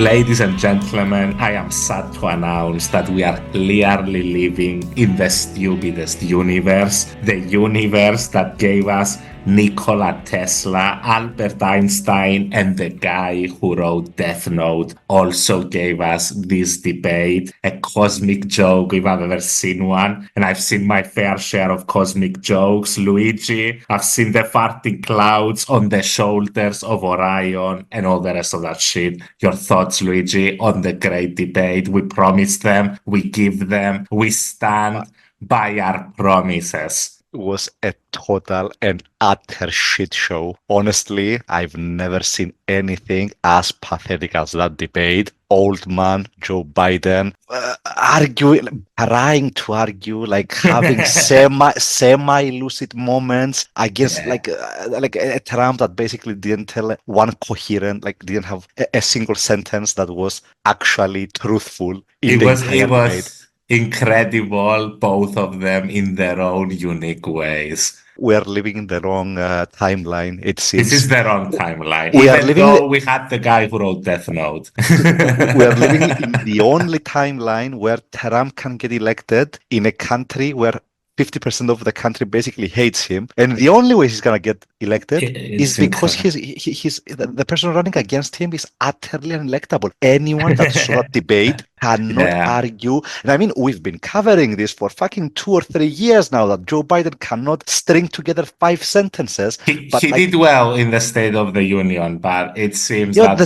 Ladies and gentlemen, I am sad to announce that we are clearly living in the stupidest universe, the universe that gave us Nikola Tesla, Albert Einstein, and the guy who wrote Death Note also gave us this debate, a cosmic joke if I've ever seen one. And I've seen my fair share of cosmic jokes. Luigi, I've seen the farting clouds on the shoulders of Orion and all the rest of that shit. Your thoughts, Luigi, on the great debate? We promised them, we give them, we stand by our promises. Was a total and utter shit show. Honestly, I've never seen anything as pathetic as that debate. Old man Joe Biden arguing, trying to argue, like having semi-lucid moments against like a Trump that basically didn't tell one coherent, like didn't have a single sentence that was actually truthful in the entire debate. Incredible, both of them in their own unique ways. We are living in the wrong timeline, it seems. This is the wrong timeline. Even though we had the guy who wrote Death Note. We are living in the only timeline where Trump can get elected in a country where 50% of the country basically hates him, and the only way he's gonna get elected is because the person running against him is utterly unelectable. Anyone that saw that debate cannot argue. And I mean, we've been covering this for fucking 2 or 3 years now, that Joe Biden cannot string together 5 sentences. He did well in the State of the Union, but it seems that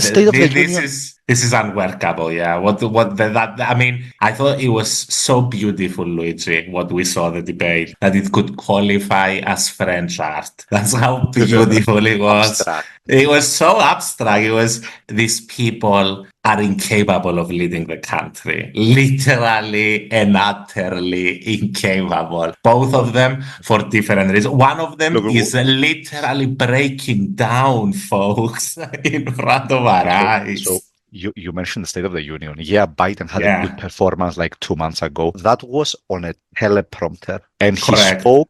this is unworkable. Yeah. I mean, I thought it was so beautiful, Luigi, what we saw the debate, that it could qualify as French art. That's how beautiful it was. Abstract. It was so abstract. It was, these people are incapable of leading the country. Literally and utterly incapable. Both of them for different reasons. One of them is literally breaking down, folks, in front of our eyes. So you mentioned the State of the Union. Yeah, Biden had a good performance like 2 months ago. That was on a teleprompter, and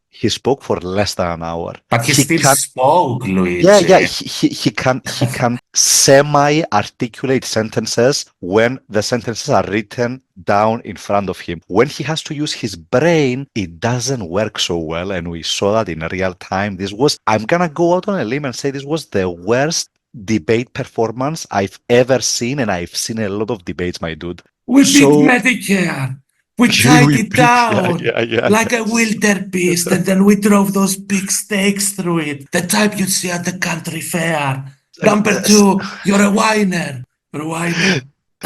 he spoke for less than an hour. But he still spoke, Luigi. Yeah. He can semi-articulate sentences when the sentences are written down in front of him. When he has to use his brain, it doesn't work so well, and we saw that in real time. I'm gonna go out on a limb and say this was the worst debate performance I've ever seen, and I've seen a lot of debates, my dude. We beat Medicare. We tied it down like a wildebeest, and then we drove those big stakes through it, the type you see at the country fair. Number 2, you're a whiner.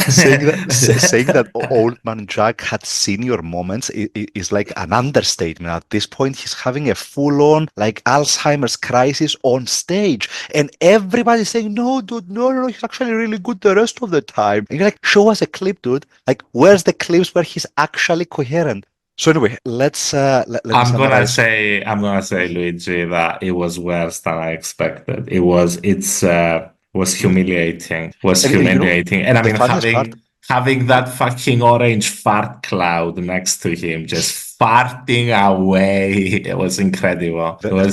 saying that old man Jack had senior moments is like an understatement. At this point, he's having a full-on like Alzheimer's crisis on stage, and everybody's saying, "No, dude, no, he's actually really good the rest of the time." And you're like, "Show us a clip, dude. Like, where's the clips where he's actually coherent?" So anyway, let's. I'm gonna say, Luigi, that it was worse than I expected. It was humiliating. And I mean, having that fucking orange fart cloud next to him, just farting away, it was incredible. Where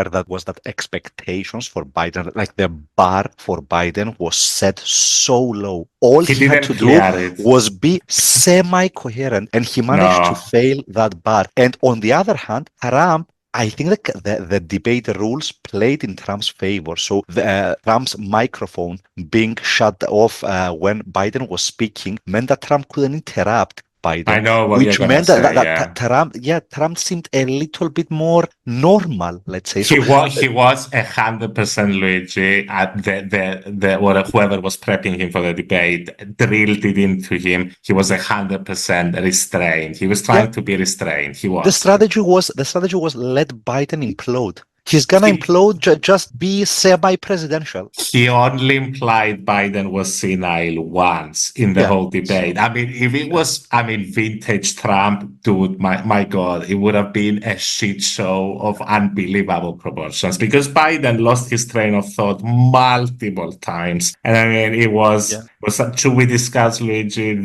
that was, that expectations for Biden, like the bar for Biden was set so low. All he had to do was be semi-coherent, and he managed to fail that bar. And on the other hand, Trump, I think the debate rules played in Trump's favor. So Trump's microphone being shut off when Biden was speaking meant that Trump couldn't interrupt Biden. I know what which you're meant say, that Trump seemed a little bit more normal, let's say. He was 100%, Luigi. Whoever was prepping him for the debate drilled it into him. He was 100% restrained. He was trying to be restrained. He was. The strategy was let Biden implode. He's gonna implode, just be semi-presidential. He only implied Biden was senile once in the whole debate. I mean, if it was, vintage Trump, dude, my God, it would have been a shit show of unbelievable proportions, because Biden lost his train of thought multiple times. And I mean, it was should we discuss, Luigi,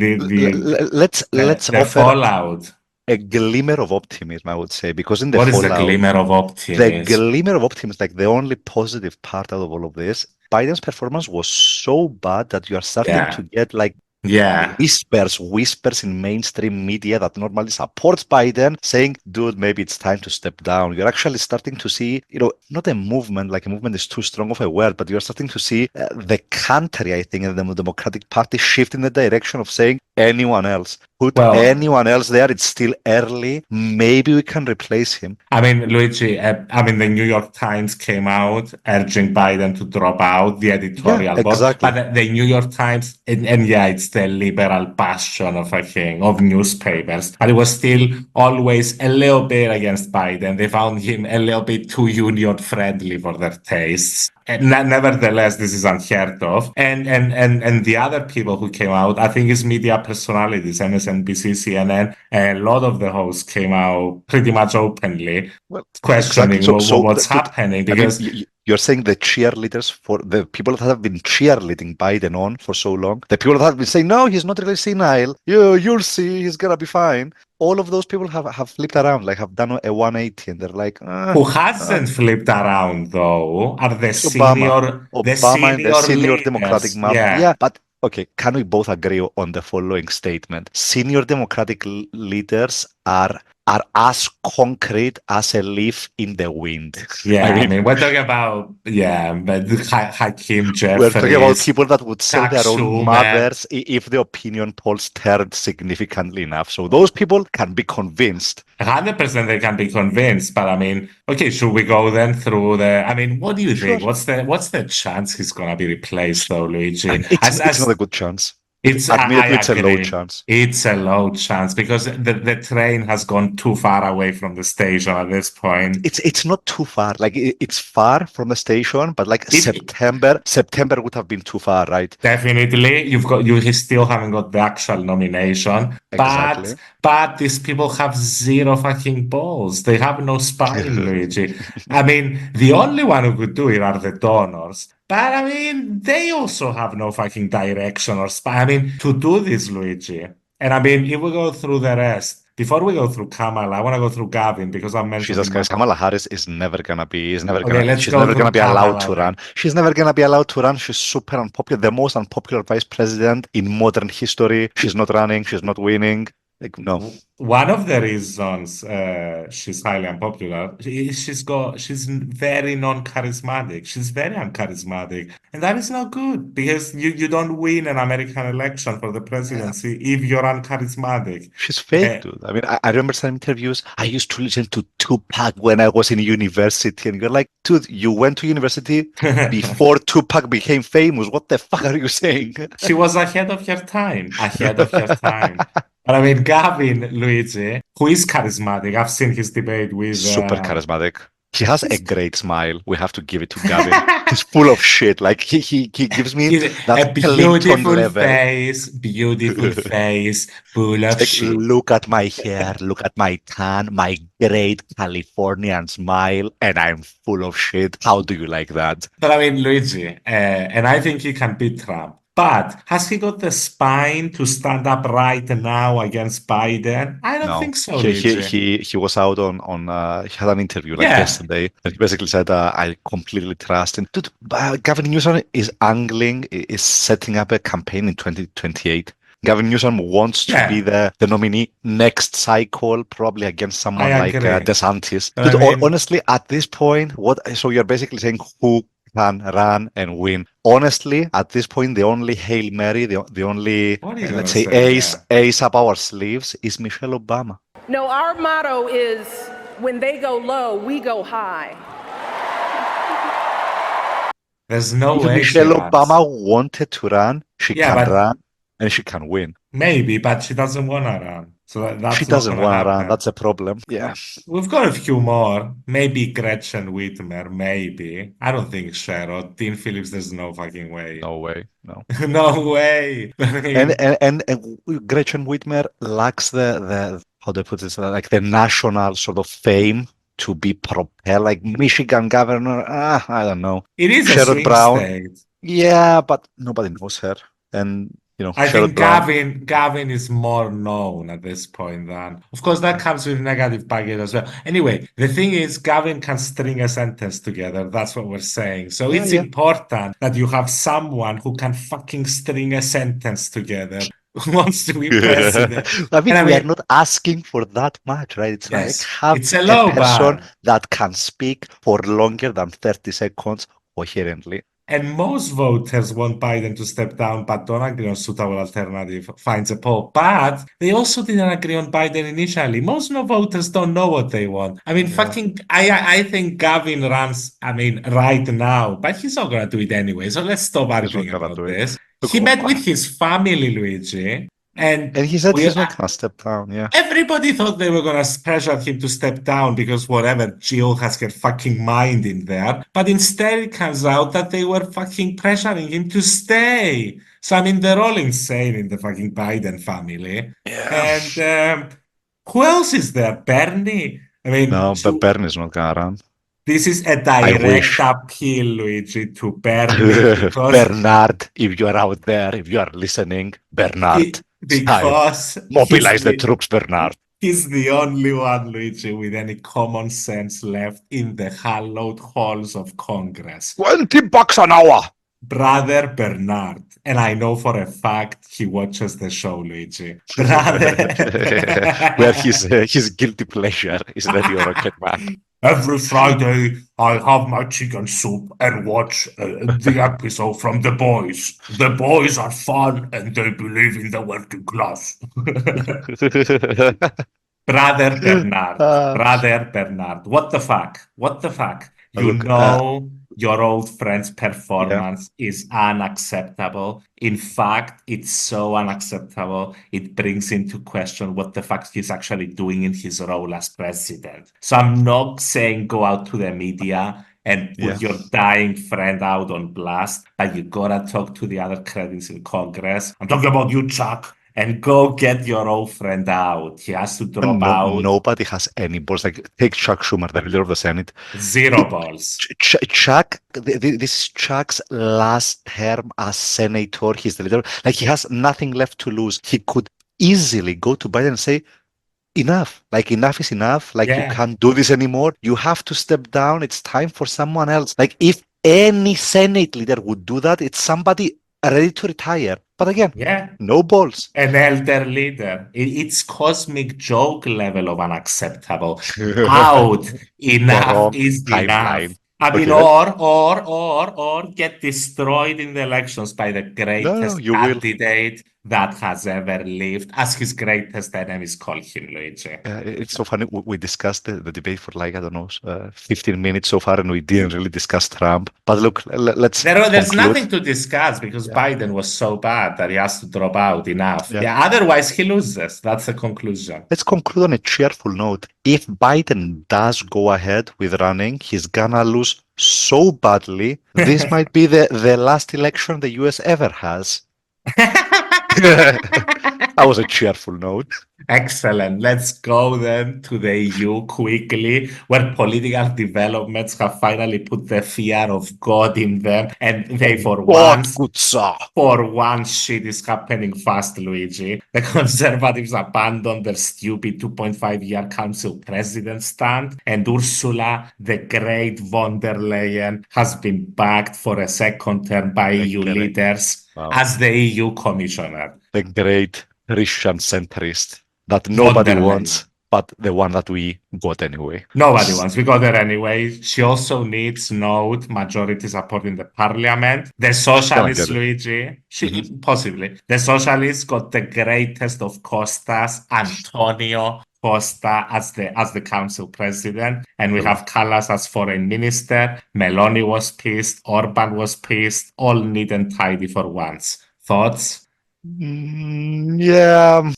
let's offer fallout? A glimmer of optimism, I would say, because in the What is the glimmer of optimism? The glimmer of optimism, like the only positive part out of all of this, Biden's performance was so bad that you are starting Yeah. to get like Yeah. whispers in mainstream media that normally supports Biden saying, dude, maybe it's time to step down. You're actually starting to see, not a movement, like a movement is too strong of a word, but you're starting to see the country, I think, and the Democratic Party shift in the direction of saying anyone else. Put Well, anyone else there. It's still early. Maybe we can replace him. I mean, Luigi, the New York Times came out urging Biden to drop out the Yeah, editorial board. But exactly. the New York Times, and yeah, it's the liberal bastion of newspapers, but it was still always a little bit against Biden. They found him a little bit too union friendly for their tastes. And nevertheless, this is unheard of. And the other people who came out, I think, is media personalities, MSNBC, CNN. A lot of the hosts came out pretty much openly Well, exactly. questioning what's Dude, happening I mean, because you're saying the cheerleaders for the people that have been cheerleading Biden on for so long, the people that have been saying, no, he's not really senile. You'll see, he's gonna be fine. All of those people have flipped around, like have done a 180, and they're like, who hasn't flipped around though are it's Obama. the Obama and the senior senior Democratic leaders. map. Yeah. Yeah, but okay, can we both agree on the following statement? Senior Democratic leaders are as concrete as a leaf in the wind. I Yeah, I mean, mean, we're talking about, yeah, but Hakeem we're talking about Jeffries, people that would sell Chuck their own Schumer, mothers if the opinion polls turned significantly enough. So those people can be convinced. 100% they can be convinced, but I mean, okay, should we go then through I mean, what do you Sure. think? What's the chance he's gonna be replaced though, Luigi? It's not a good chance. I Admittedly, it's a low agree. chance. It's a low chance because the train has gone too far away from the station at this point. It's not too far. Like it's far from the station, but like If September would have been too far, right? Definitely, you still haven't got the actual nomination, but Exactly. these people have zero fucking balls. They have no spine, Luigi. I mean, the only one who could do it are the donors. But I mean, they also have no fucking direction or spine. I mean, to do this, Luigi. And I mean, if we go through the rest, before we go through Kamala, I want to go through Gavin because I mentioned Jesus him. Christ, Kamala Harris Okay, let's she's go never gonna through be allowed Kamala to then. run. She's never gonna be allowed to run. She's super unpopular, the most unpopular vice president in modern history. She's not running, she's not winning. Like, no. One of the reasons she's highly unpopular is she's very non-charismatic. She's very uncharismatic, and that is not good because you don't win an American election for the presidency if you're uncharismatic. She's fake, dude. I mean, I remember some interviews. I used to listen to Tupac when I was in university, and you're like, dude, you went to university before Tupac became famous. What the fuck are you saying? She was ahead of her time, ahead of her time. But I mean, Gavin Luigi, who is charismatic, I've seen his debate with. Super charismatic. He has a He's great smile. We have to give it to Gavin. He's full of shit. Like he gives me He's that a Clinton level. beautiful face, full It's of like, shit. look at my hair, look at my tan, my great Californian smile, and I'm full of shit. How do you like that? But I mean, Luigi, and I think he can beat Trump. But has he got the spine to stand up right now against Biden? I don't No, think so, Luigi. he was out on he had an interview like Yeah, yesterday, and he basically said, "I completely trust him." Dude, Gavin Newsom is is setting up a campaign in 2028. Gavin Newsom wants to be yeah, the nominee next cycle, probably against I someone like agree. DeSantis. But I Dude, mean, honestly, at this point, what? So you're basically saying who can run and win? Honestly, at this point, the only Hail Mary, the only what are you let's gonna say say? Yeah. ace up our sleeves is Michelle Obama. No, our motto is when they go low, we go high. There's no If way she Michelle runs. Obama wanted to run, she Yeah, can but run and she can win. maybe, but she doesn't wanna run. So She that's not doesn't gonna want to run. happen. That's a problem. Yeah. We've got a few more. Maybe Gretchen Whitmer, maybe. I don't think Sherrod. Dean Phillips, there's no fucking way. No way. No. No way. I And mean, Gretchen Whitmer lacks the how do I put this, like the national sort of fame to be propelled, like Michigan governor. I don't know. it is a Sherrod swing Brown. state. Yeah, but nobody knows her. And I Sherrod think Brown. Gavin is more known at this point than, of course, that comes with negative baggage as well. Anyway, the thing is, Gavin can string a sentence together. That's what we're saying. So Yeah, it's yeah. important that you have someone who can fucking string a sentence together who wants to be president. I mean, And I we are mean, not asking for that much, right? It's like yes, have it's a a low person bar. that can speak for longer than 30 seconds coherently. And most voters want Biden to step down, but don't agree on suitable alternative, finds a poll. But they also didn't agree on Biden initially. Most no voters don't know what they want. I mean, Yeah, I think Gavin runs, I mean, right now, but he's not gonna do it anyway. So let's stop he's not arguing gonna about do it. this. Look, He met with his family, Luigi, and and he said we he's not gonna step down. Yeah. everybody thought they were gonna pressure him to step down because whatever, Jill has her fucking mind in there. But instead, it comes out that they were fucking pressuring him to stay. So I mean, they're all insane in the fucking Biden family. Yeah. And who else is there? Bernie. I mean, No, but Bernie is not gonna run. this is a I direct wish. appeal, Luigi, to Bernie because Bernard, if you are out there, if you are listening, Bernard, it's time. because Mobilize the troops, Bernard. he's the only one, Luigi, with any common sense left in the hallowed halls of Congress. $20 an hour. Brother Bernard. And I know for a fact he watches the show, Luigi. Brother. Where his guilty pleasure is Radio Rocketman. Every Friday, I have my chicken soup and watch the episode from The Boys. The Boys are fun and they believe in the working class. Brother Bernard, uh, Brother Bernard, what the fuck? What the fuck? You look, know your old friend's yeah, performance is unacceptable. In fact, it's so unacceptable, it brings into question what the fuck he's actually doing in his role as president. So I'm not saying go out to the media and put yeah. your dying friend out on blast, but you gotta talk to the other credits in Congress. I'm talking about you, Chuck. And go get your old friend out. He has to drop And no, out. nobody has any balls. Like, take Chuck Schumer, the leader of the Senate. Zero balls. Chuck, this is Chuck's last term as senator. He's the leader. Like, he has nothing left to lose. He could easily go to Biden and say, enough. Like, enough is enough. Like, you Yeah, can't do this anymore. You have to step down. It's time for someone else. Like, if any Senate leader would do that, it's somebody ready to retire. But again, yeah. no balls. An elder leader. It's cosmic joke level of unacceptable. Out. Enough Wrong is enough. timeline. I mean, Okay, or get destroyed in the elections by the no, greatest you will. candidate that has ever lived, as his greatest enemies call him, Luigi. It's so funny. We discussed the debate for like, I don't know, 15 minutes so far, and we didn't really discuss Trump. But look, let's There's conclude. nothing to discuss because Yeah, Biden was so bad that he has to drop out enough. yeah. Yeah, otherwise he loses. That's the conclusion. Let's conclude on a cheerful note. If Biden does go ahead with running, he's gonna lose so badly. This might be the last election the US ever has. That was a cheerful note. Excellent. Let's go then to the EU quickly, where political developments have finally put the fear of God in them, and they, What good sir? for once, shit is happening fast, Luigi. The Conservatives abandoned their stupid 2.5-year council president stand, and Ursula, the great von der Leyen, has been backed for a second term by EU leaders as the EU commissioner. The great Christian centrist that Von nobody der wants, Leyen. but the one that we got anyway. Nobody wants. We got her anyway. She also needs note majority support in the parliament. The socialists, Luigi, possibly. The socialists got the greatest of Costas, Antonio Costa as the council president, and we have Callas as foreign minister. Meloni was pissed. Orban was pissed. All neat and tidy for once. Thoughts? Yeah,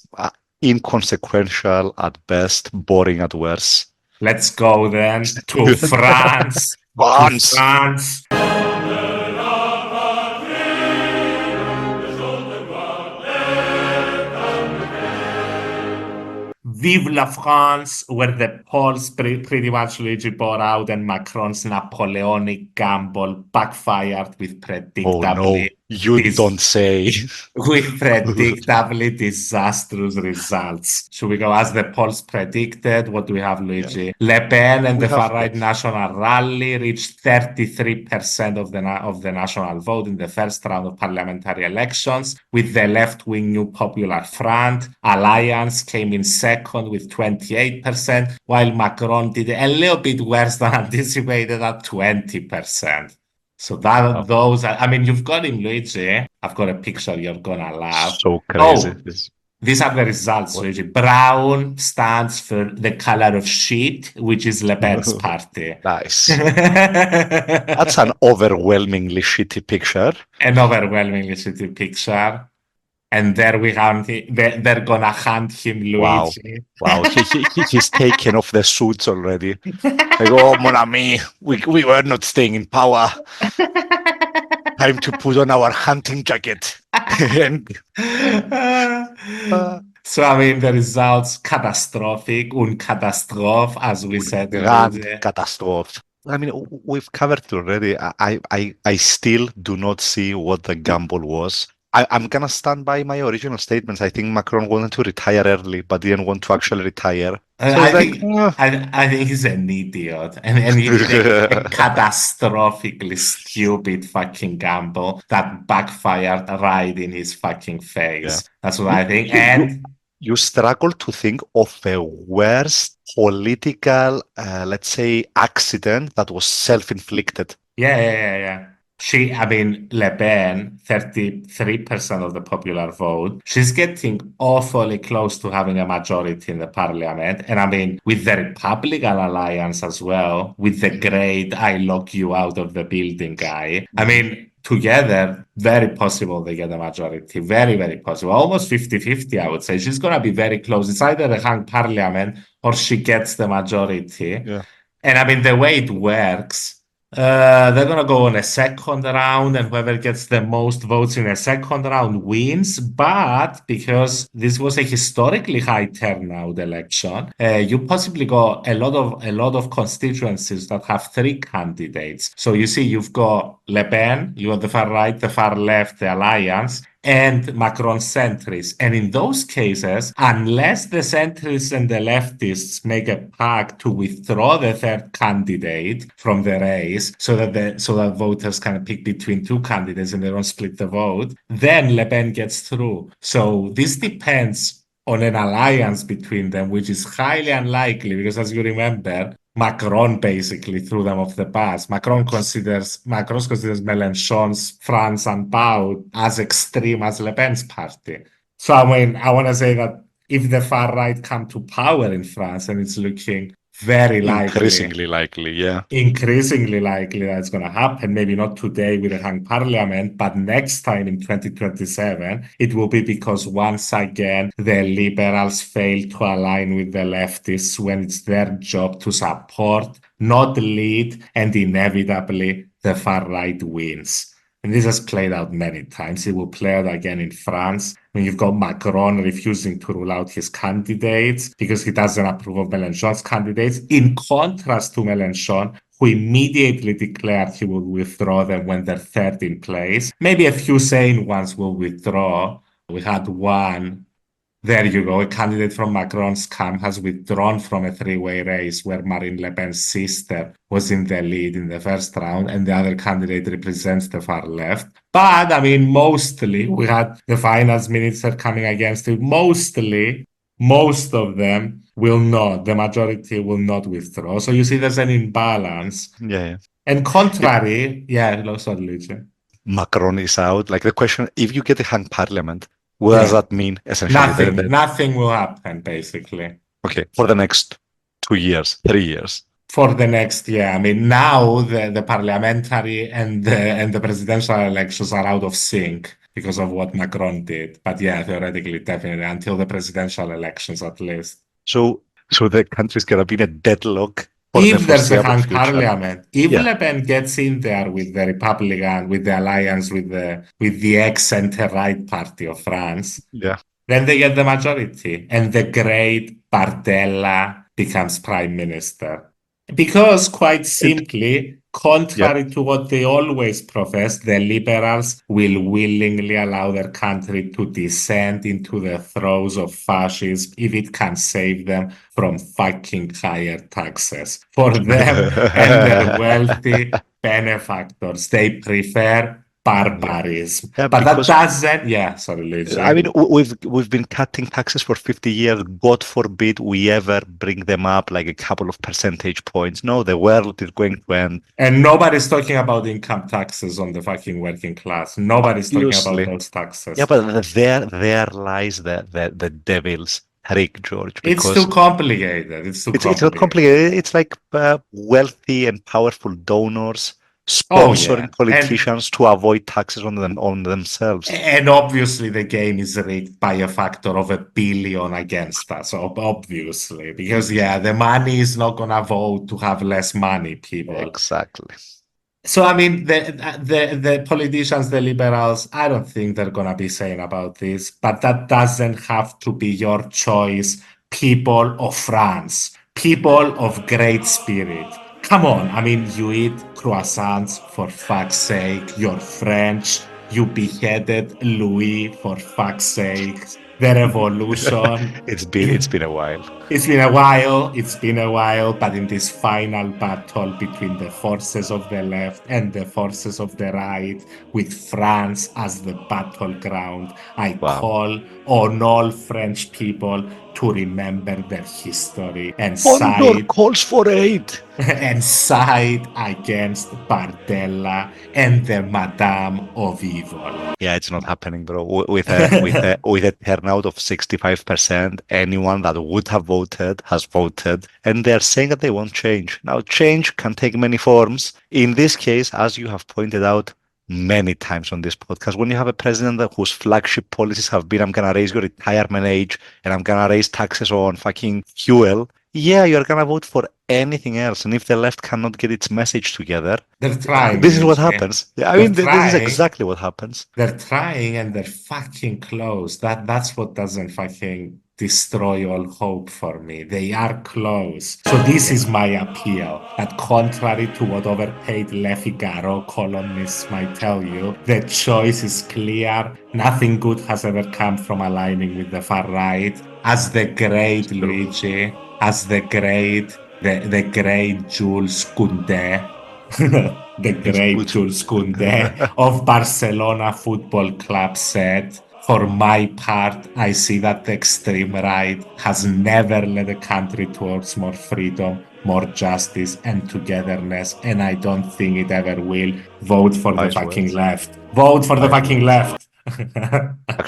inconsequential at best, boring at worst. Let's go then to France. France. To France. Vive la France, where the polls pretty much Luigi bore out and Macron's Napoleonic gamble backfired with predictably You This don't say. with predictably disastrous results. Should we go as the polls predicted? What do we have, Yeah. Luigi? Le Pen and We the have far-right National Rally reached 33% of the national vote in the first round of parliamentary elections, with the left-wing New Popular Front Alliance came in second with 28%, while Macron did a little bit worse than anticipated at 20%. So Oh, I mean, you've got him, Luigi. I've got a picture you're gonna love. so crazy. Oh, these are the results, What? Luigi. Brown stands for the color of shit, which is Le Pen's party. Nice. That's an overwhelmingly shitty picture. An overwhelmingly shitty picture. And there we have they're gonna hunt him, Wow. Luigi. Wow. He's taken off the suits already. Like, oh, mon ami, we were not staying in power. Time to put on our hunting jacket. And, uh, So, I mean, the results catastrophic, uncatastrophe, as we said in grand Luigi. catastrophe. I mean, we've covered it already. I still do not see what the gamble was. I'm gonna stand by my original statements. I think Macron wanted to retire early, but didn't want to actually retire. So I it's like, think I think he's an idiot, and he did a catastrophically stupid fucking gamble that backfired right in his fucking yeah. face. That's what You, I think. you, you, And you struggle to think of a worst political, let's say, accident that was self-inflicted. yeah. I mean, Le Pen, 33% of the popular vote. She's getting awfully close to having a majority in the parliament. And I mean, with the Republican alliance as well, with the great I lock you out of the building guy. I Mhm. mean, together, very possible they get a majority. Very possible. Almost 50-50, I would say. She's going to be very close. It's either a hung parliament or she gets the majority. Yeah. And I mean, the way it works, they're gonna go on a second round, and whoever gets the most votes in a second round wins. But because this was a historically high turnout election, you possibly got a lot of constituencies that have three candidates. So you see, you've got Le Pen, you have the far right, the far left, the alliance, and Macron centrists. And in those cases, unless the centrists and the leftists make a pact to withdraw the third candidate from the race so that voters can pick between two candidates and they don't split the vote, then Le Pen gets through. So this depends on an alliance between them, which is highly unlikely because, as you remember, Macron basically threw them off the bus. Macron considers Mélenchon's France and Pau as extreme as Le Pen's party. So I mean, I want to say that if the far right come to power in France, and it's looking very likely, Increasingly likely, yeah. increasingly likely that it's going to happen. Maybe not today with the hung parliament, but next time in 2027, it will be because once again, the liberals fail to align with the leftists when it's their job to support, not lead, and inevitably the far right wins. And this has played out many times. It will play out again in France when you've got Macron refusing to rule out his candidates because he doesn't approve of Mélenchon's candidates, in contrast to Mélenchon, who immediately declared he would withdraw them when they're third in place. Maybe a few sane ones will withdraw. We had one. There you go. A candidate from Macron's camp has withdrawn from a three-way race where Marine Le Pen's sister was in the lead in the first round, and the other candidate represents the far left. But I mean, mostly we had the finance minister coming against it. Mostly, most of them will not. The majority will not withdraw. So you see, there's an imbalance. Yeah. And contrary, sorry, Luigi. Macron is out. Like the question, if you get a hung parliament, what does Yeah, that mean essentially? nothing will happen basically. Okay, for the next 2 years, 3 years. For the next year. I mean, now the parliamentary and the presidential elections are out of sync because of what Macron did. But yeah, theoretically, definitely until the presidential elections at least. So the country's gonna be in a deadlock for the If there's a foreseeable hung future. parliament, if Yeah, Le Pen gets in there with the Republican, with the alliance with the ex-center right party of France, yeah. then they get the majority, and the great Bardella becomes prime minister. Because, quite And simply, yeah, contrary to what they always profess, the liberals will willingly allow their country to descend into the throes of fascism if it can save them from fucking higher taxes. For them and their wealthy benefactors, they prefer yeah, barbarism. yeah, But that because doesn't, yeah, sorry, I Luigi. mean, we've been cutting taxes for 50 years. God forbid we ever bring them up like a couple of percentage points. No, the world is going to end. And nobody's talking about income taxes on the fucking working class. Nobody's talking about Obviously. those Yeah, taxes. but there lies the devil's trick, George, It's too because complicated. It's too it's not complicated. complicated. It's like wealthy and powerful donors Oh yeah. sponsoring politicians to avoid taxes on themselves. And obviously the game is rigged by a factor of 1 billion against us. Obviously. Because yeah, the money is not gonna vote to have less money, people. Exactly. So I mean, the politicians, the liberals, I don't think they're gonna be saying about this, but that doesn't have to be your choice, people of France, people of great spirit. Come on, I mean, you eat croissants for fuck's sake. You're French. You beheaded Louis for fuck's sake. The revolution. It's been a while. It's been a while, but in this final battle between the forces of the left and the forces of the right, with France as the battleground, I Wow. call on all French people to remember their history and Condor side calls for aid. and side against Bardella and the Madame of Evil. Yeah, it's not happening, bro. With a turnout of 65%, anyone that would have voted has voted, and they're saying that they want change. Now, change can take many forms. In this case, as you have pointed out many times on this podcast, when you have a president whose flagship policies have been, I'm gonna raise your retirement age and I'm gonna raise taxes on fucking fuel, yeah, you're gonna vote for anything else. And if the left cannot get its message together, They're trying, this is what Luigi. happens. Yeah, I They're mean, this is trying. exactly what happens. They're trying and they're fucking close. That's what doesn't fucking destroy all hope for me. They are close. So this Yeah. is my appeal. That contrary to what overpaid Le Figaro columnists might tell you, the choice is clear. Nothing good has ever come from aligning with the far right. As the great True. Luigi, as the great Jules Koundé, the It's great good. Jules Koundé of Barcelona Football Club said, for my part, I see that the extreme right has never led a country towards more freedom, more justice, and togetherness, and I don't think it ever will. Vote for the Wise fucking words. left. Vote for the Wise fucking words. left.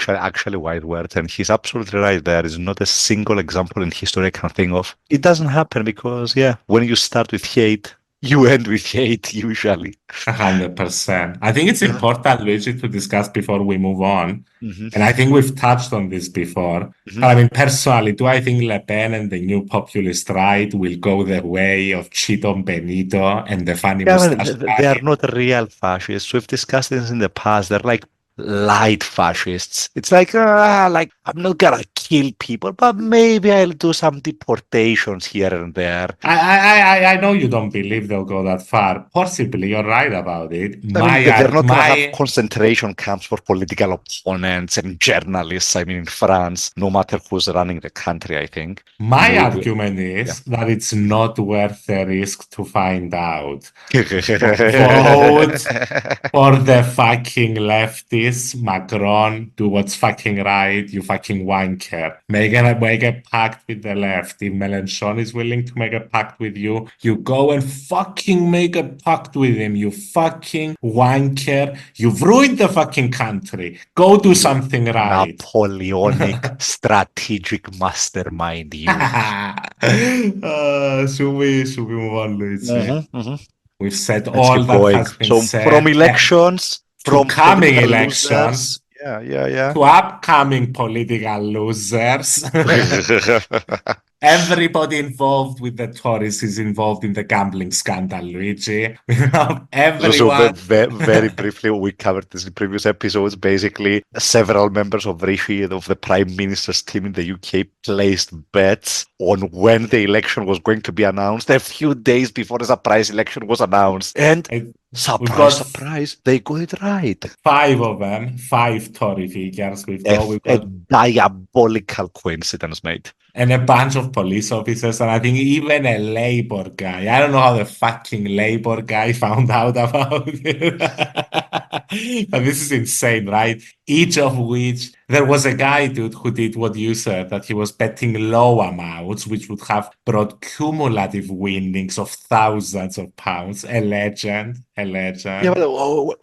Actually, wise words. And he's absolutely right. There is not a single example in history I can think of. It doesn't happen because, yeah, when you start with hate, you end with hate usually. 100%. I think it's important, Luigi, to discuss before we move on. hmm And I think we've touched on this before. hmm But I mean, personally, do I think Le Pen and the new populist right will go the way of Chito Benito and the funny Yeah, well, mustache they are guy? not real fascists. We've discussed this in the past. They're like light fascists. It's like I'm not gonna kill people, but maybe I'll do some deportations here and there. I know you don't believe they'll go that far. Possibly, you're right about it. I mean, they're not gonna have My concentration camps for political opponents and journalists. I mean, in France, no matter who's running the country, I think. My Maybe, argument yeah. is that it's not worth the risk to find out. Vote for the fucking leftists, Macron, do what's fucking right, you fucking wanker. Make a pact with the left. If Mélenchon is willing to make a pact with you, you go and fucking make a pact with him, you fucking wanker. You've ruined the fucking country. Go do You something right. Napoleonic strategic mastermind, you. Should we move on, Luigi? hmm We've said Let's all keep that going. has been So from said. elections, To from coming political elections, losers. Yeah, yeah, to upcoming political losers. yeah. Everybody involved with the Tories is involved in the gambling scandal, Luigi. Everyone. Very briefly, we covered this in previous episodes. Basically, several members of Rishi, of the Prime Minister's team in the UK, placed bets on when the election was going to be announced a few days before the surprise election was announced. And We've surprise, got surprise, they got it right. 5 of them, 5 Tory figures. We've A got diabolical coincidence, mate. and a bunch of police officers, and I think even a Labour guy. I don't know how the fucking Labour guy found out about it. But this is insane, right? Each of which there was a guy, dude, who did what you said, that he was betting low amounts, which would have brought cumulative winnings of thousands of pounds. A legend, a legend. Yeah, but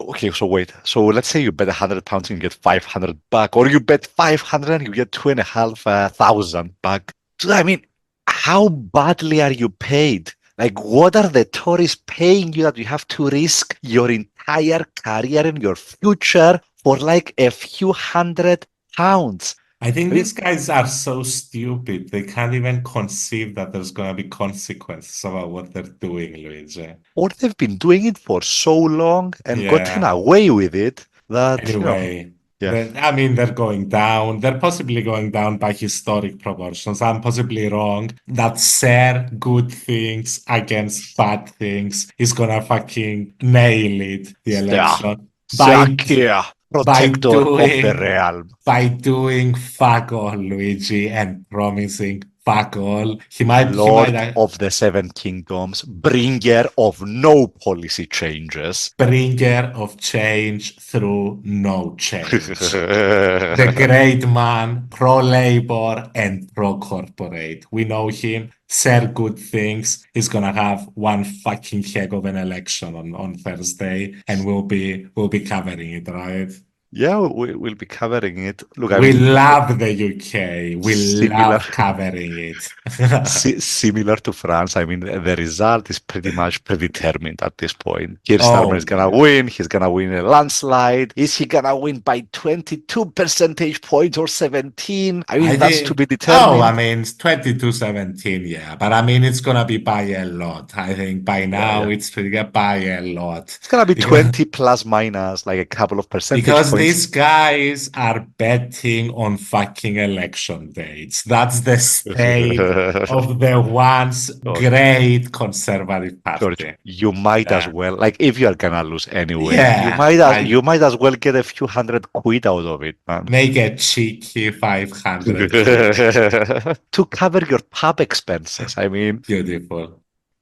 okay, so wait. So let's say you bet £100 and you get 500 back, or you bet 500 and you get 2,500 back. So, I mean, how badly are you paid? Like, what are the Tories paying you that you have to risk your entire career and your future for like a few £100? I think I mean, these guys are so stupid. They can't even conceive that there's going to be consequences about what they're doing, Luigi. or they've been doing it for so long and gotten Yeah. away with it that, Anyway, yeah. I mean, they're going down. They're possibly going down by historic proportions. I'm possibly wrong. That Sir good things against bad things is gonna fucking nail it, the Yeah. election. Zakia, By protector of the doing realm. by doing fuck all, Luigi, and promising fuck all. He might Lord of the Seven Kingdoms, bringer of no policy changes. bringer of change through no change. The great man, pro-labor and pro-corporate. We know him. Said good things. He's gonna have one fucking heck of an election on Thursday, and we'll be covering it, right? Yeah, we'll be covering it. Look, I We mean, love the UK. We similar, love covering it. similar to France. I mean, the result is pretty much predetermined at this point. Keir Starmer Oh, is gonna win. He's gonna win a landslide. Is he gonna win by 22 percentage points or 17? I mean, I that's to think, be oh, I determined. mean, it's 22-17, yeah. But I mean, it's gonna be by a lot. I think by Yeah, now yeah. it's pretty good by a lot. It's gonna be Because 20 plus minus like a couple of percentage Because points. these guys are betting on fucking election dates. That's the state of the once George, great conservative George, party. you might as Yeah. well, like if you are gonna lose anyway, you Yeah, might as well get a few £100 out of it, man. make a cheeky 500 quid. To cover your pub expenses. I mean, Beautiful.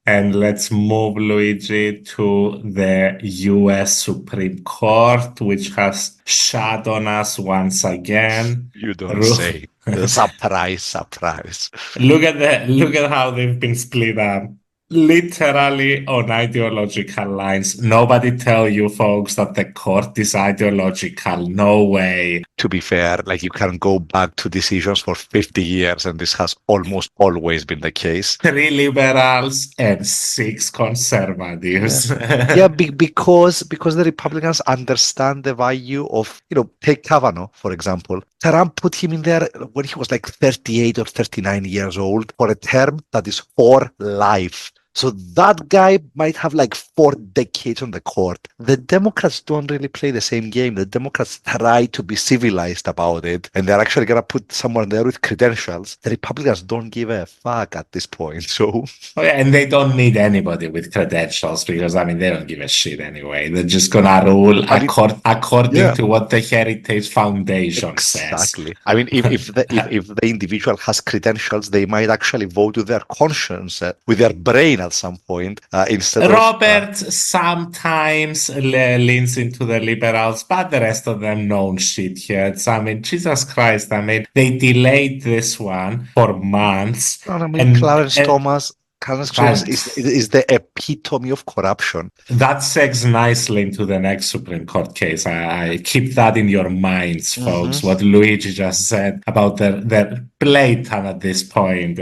And let's move, Luigi, to the US Supreme Court, which has shut on us once again. you don't say. Surprise, surprise. Look at how they've been split up. Literally on ideological lines. Nobody tell you folks that the court is ideological. No way. To be fair, like you can go back to decisions for 50 years, and this has almost always been the case. 3 liberals and 6 Yeah. conservatives. Yeah, because the Republicans understand the value of, take Kavanaugh, for example. Trump put him in there when he was like 38 or 39 years old for a term that is for life. So that guy might have like 4 decades on the court. The Democrats don't really play the same game. The Democrats try to be civilized about it, and they're actually going to put someone there with credentials. The Republicans don't give a fuck at this point. So, Oh, yeah, and they don't need anybody with credentials because, I mean, they don't give a shit anyway. They're just gonna rule I mean, according yeah. to what the Heritage Foundation says. Exactly. I mean, if the individual has credentials, they might actually vote with their conscience, with their brain at some point, instead Robert sometimes leans into the liberals, but the rest of them known shitheads. I mean, Jesus Christ, I mean, they delayed this one for months. I mean, And, Clarence and Thomas is the epitome of corruption. that segs nicely into the next Supreme Court case. I keep that in your minds, folks, what Luigi just said about their blatant at this point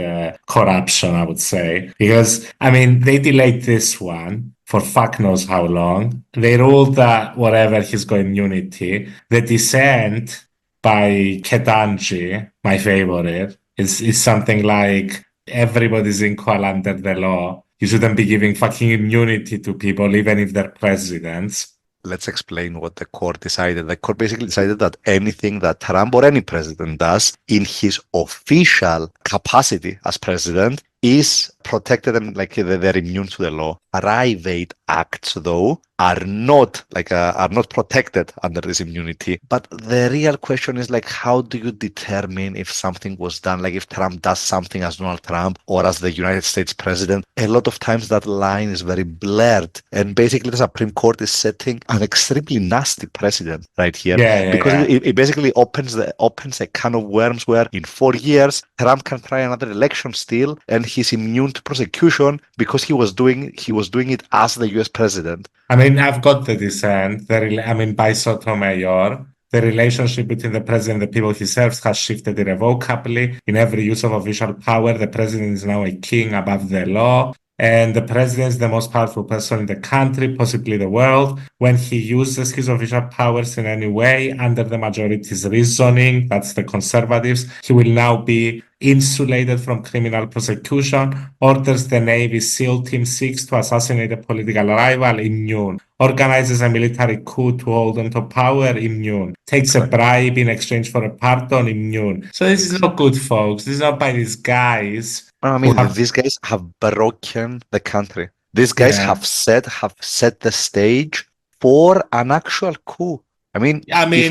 corruption, I would say. Because, I mean, they delayed this one for fuck knows how long. They ruled that whatever he's got immunity. The dissent by Ketanji, my favorite, is something like Everybody's equal under the law. You shouldn't be giving fucking immunity to people, even if they're presidents. Let's explain what the court decided. The court basically decided that anything that Trump or any president does in his official capacity as president is protected and like they're immune to the law. Private acts, though, are not protected under this immunity. But the real question is like, how do you determine if something was done? Like if Trump does something as Donald Trump or as the United States president, a lot of times that line is very blurred. And basically the Supreme Court is setting an extremely nasty precedent right here because it basically opens a can of worms where in 4 years Trump can try another election still and he's immune to prosecution because he was doing it as the US president. I mean, I've got the dissent. By Sotomayor, the relationship between the president and the people he serves has shifted irrevocably. In every use of official power, the president is now a king above the law. And the president is the most powerful person in the country, possibly the world. When he uses his official powers in any way under the majority's reasoning, that's the conservatives, he will now be insulated from criminal prosecution, orders the Navy SEAL Team 6 to assassinate a political rival, immune, organizes a military coup to hold on to power, immune, takes a bribe in exchange for a pardon, immune. So this is not good, folks. This is not by these guys. I mean, these guys have broken the country. These guys have set the stage for an actual coup. Definitely.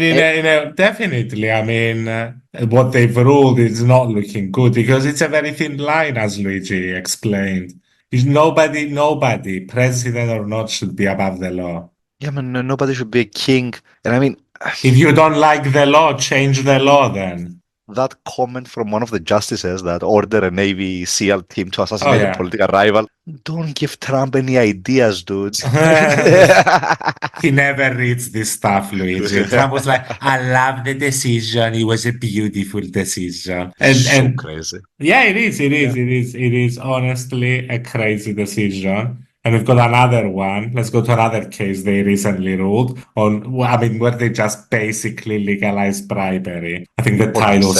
What they've ruled is not looking good because it's a very thin line, as Luigi explained. Nobody, president or not, should be above the law. Yeah, man, nobody should be a king. And I mean, if you don't like the law, change the law then. That comment from one of the justices that ordered a Navy SEAL team to assassinate a political rival. Don't give Trump any ideas, dude. He never reads this stuff, Luigi. Trump was like, I love the decision. It was a beautiful decision. So crazy. Yeah, it is. It is honestly a crazy decision. And we've got another one. Let's go to another case they recently ruled on, where they just basically legalized bribery. I think the title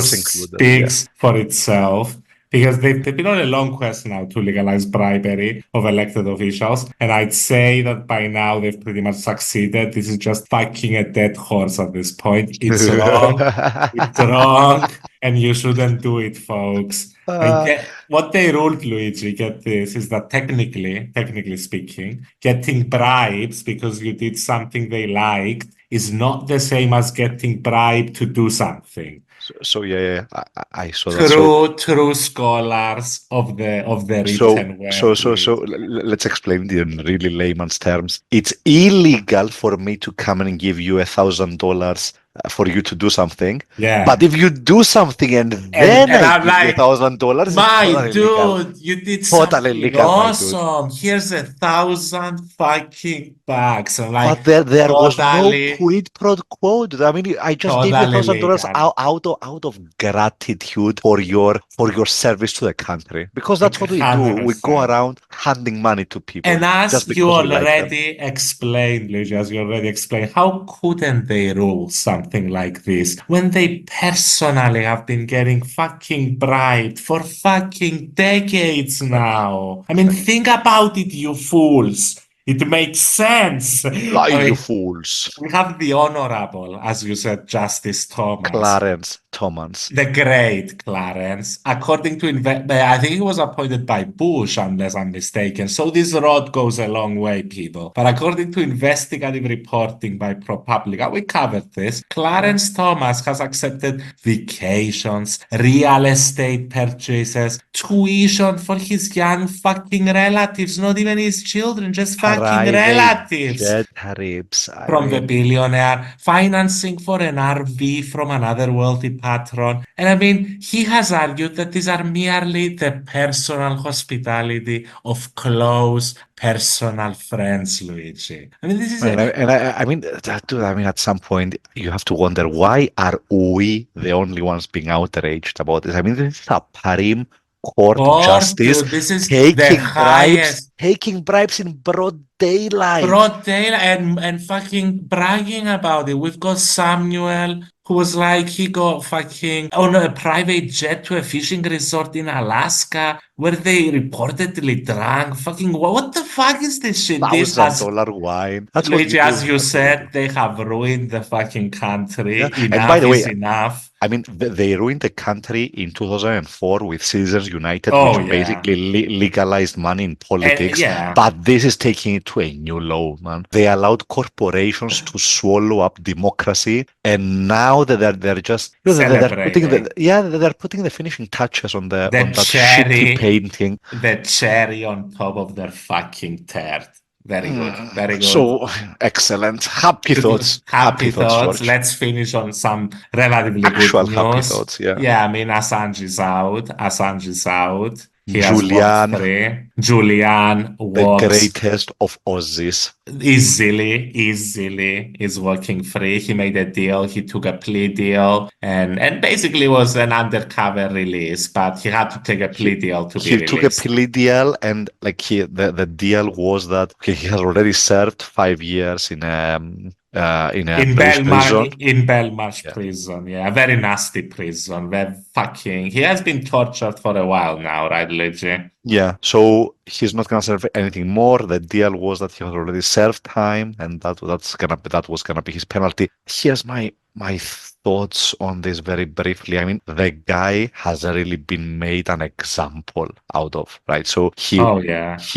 speaks for itself. Because they've been on a long quest now to legalize bribery of elected officials. And I'd say that by now they've pretty much succeeded. This is just fucking a dead horse at this point. It's wrong. It's wrong. And you shouldn't do it, folks. What they ruled, Luigi, get this, is that technically speaking, getting bribes because you did something they liked is not the same as getting bribed to do something. So I saw that. True scholars of the written word. So let's explain it in really layman's terms. It's illegal for me to come and give you $1,000 for you to do something. Yeah. But if you do something and then I give you $1,000, my dude, you did something awesome. Here's $1,000 fucking bucks. But there was no quid pro quo. I mean, I just gave you $1,000 out of gratitude for your service to the country, because that's what we do. We go around handing money to people. And as you already explained, Luigi, how couldn't they rule something like this when they personally have been getting fucking bribed for fucking decades now? I mean, think about it, you fools. It makes sense. You fools. We have the honorable, as you said, Justice Thomas. Clarence Thomas. The great Clarence. According to, I think he was appointed by Bush, unless I'm mistaken. So this road goes a long way, people. But according to investigative reporting by ProPublica, we covered this. Clarence Thomas has accepted vacations, real estate purchases, tuition for his young fucking relatives, not even his children, just fucking relatives. From the billionaire, financing for an RV from another wealthy patron. And I mean, he has argued that these are merely the personal hospitality of close personal friends, Luigi. I mean, this is at some point you have to wonder, why are we the only ones being outraged about this? I mean, this is a prim court justice, Dude, this is the highest. taking bribes in broad daylight. Broad daylight and fucking bragging about it. We've got Samuel, who was like, he got fucking on a private jet to a fishing resort in Alaska where they reportedly drank. Fucking, what the fuck is this shit? This has, $1,000 wine. That's what Luigi, you do. as you That's what you do. said, they have ruined the fucking country. Yeah. And by Enough the way, is enough. I mean, they ruined the country in 2004 with Citizens United, Oh, which yeah. basically legalized money in politics. Yeah. But this is taking it to a new low, man. They allowed corporations to swallow up democracy, and now that they're just they're putting Celebrating. they're putting the finishing touches on The that shitty painting. The cherry on top of their fucking turd. Very good. Very good. So excellent. Happy thoughts. Happy thoughts. George. Let's finish on some relatively Actual good happy news. thoughts, yeah. Yeah, I mean, Assange is out. Assange is out. He has Julian, walked free. Julian the walks greatest of Aussies. easily is walking free. He made a deal. He took a plea deal and basically was an undercover release, but he had to take a plea deal to be He took a released. plea deal, and like the deal was that he has already served 5 years in a British prison. In Belmarsh prison, yeah, a very nasty prison. Where fucking he has been tortured for a while now, right, Luigi? Yeah, so he's not gonna serve anything more. The deal was that he has already served time, and that was gonna be his penalty. Here's my thoughts on this very briefly. I mean, the guy has really been made an example out of, right? So he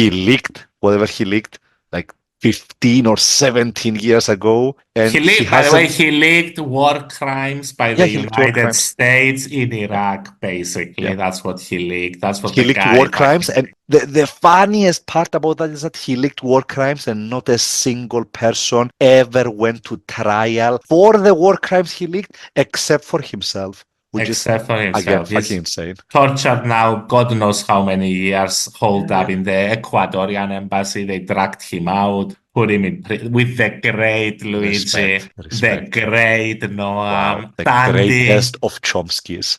leaked whatever he leaked, like 15 or 17 years ago, and By the way, he leaked war crimes by the United States in Iraq, basically. Yeah. That's what he leaked. That's what he leaked war crimes. And the funniest part about that is that he leaked war crimes and not a single person ever went to trial for the war crimes he leaked, except for himself. Except for himself. Again, fucking insane. Tortured now, God knows how many years, holed up in the Ecuadorian embassy. They dragged him out, put him in prison with the great Luigi, the great Noam, the greatest of Chomskys.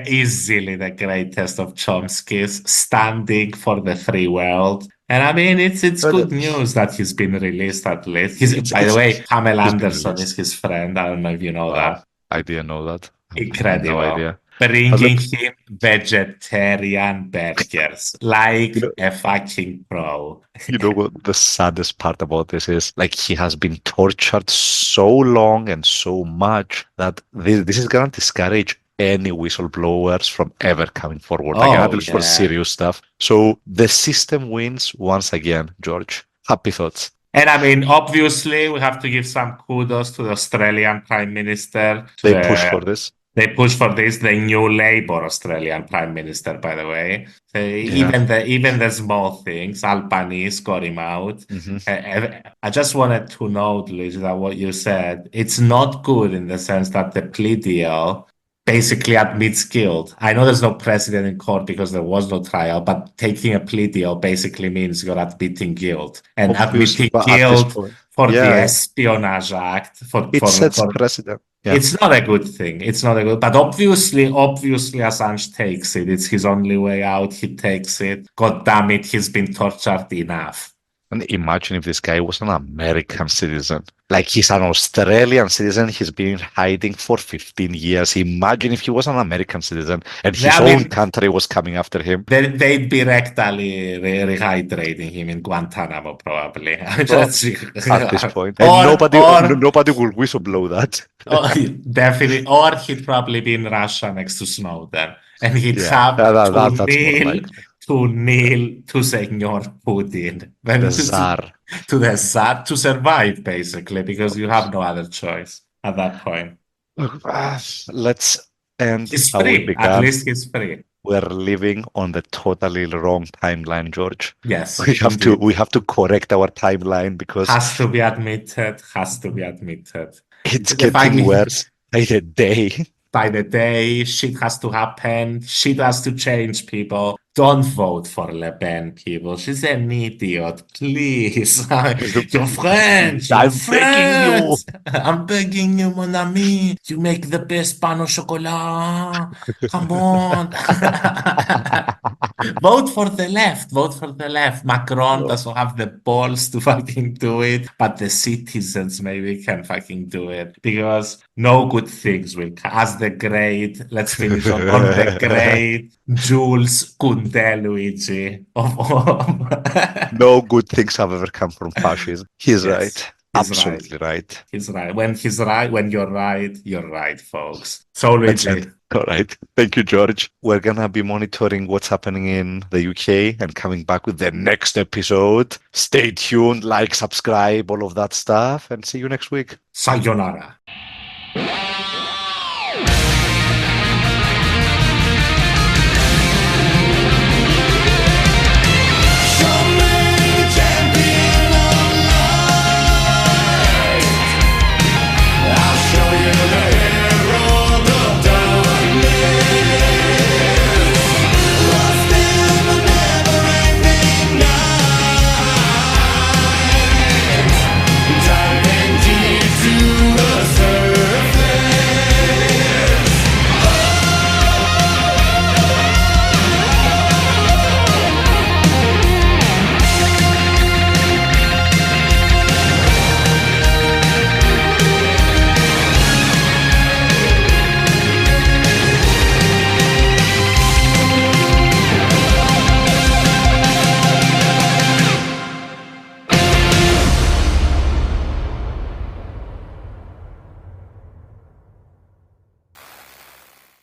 Easily the greatest of Chomskys, standing for the free world. And I mean, it's good news that he's been released at least. By the way, Pamela Anderson is his friend. I don't know if you know that. I didn't know that. Incredible. No idea. Bringing him vegetarian burgers like a fucking pro. You know what the saddest part about this is? Like, he has been tortured so long and so much that this is going to discourage any whistleblowers from ever coming forward. For serious stuff. So the system wins once again, George. Happy thoughts. And I mean, obviously, we have to give some kudos to the Australian Prime Minister. They pushed for this. They pushed for this, the new Labour Australian Prime Minister, by the way. Even the small things, Albanese got him out. Mm-hmm. I just wanted to note, Luigi, that what you said, it's not good in the sense that the plea deal basically admits guilt. I know there's no precedent in court because there was no trial, but taking a plea deal basically means you're admitting guilt. And admitting guilt for the Espionage Act. It sets precedent. Yeah. It's not a good thing. But obviously Assange takes it. It's his only way out. He takes it. God damn it, he's been tortured enough. And imagine if this guy was an American citizen. Like, he's an Australian citizen. He's been hiding for 15 years. Imagine if he was an American citizen and his own country was coming after him. They'd be rectally rehydrating him in Guantanamo, probably. At this point. And nobody will whistleblow that. Definitely. Or he'd probably be in Russia next to Snowden. And he'd have to kneel to Senor Putin. The Tsar. To the Tsar, to survive, basically, because you have no other choice at that point. Let's end he's how free. we began. At least he's free. We're living on the totally wrong timeline, George. Yes. We have to correct our timeline because has to be admitted. It's getting worse by the day. By the day, shit has to happen. Shit has to change, people. Don't vote for Le Pen, people. She's an idiot. Please. You're French. You're I'm begging French. you. I'm begging you, mon ami. You make the best pain au chocolat. Come on. Vote for the left. Vote for the left. Macron doesn't have the balls to fucking do it, but the citizens maybe can fucking do it because no good things will come. As the great, let's finish on the great Jules Kunde Luigi No good things have ever come from fascism. He's Yes, right. he's right. Absolutely right. He's right. When he's right, when you're right, folks. So That's Luigi, it. All right. Thank you, George. We're going to be monitoring what's happening in the UK and coming back with the next episode. Stay tuned, like, subscribe, all of that stuff, and see you next week. sayonara.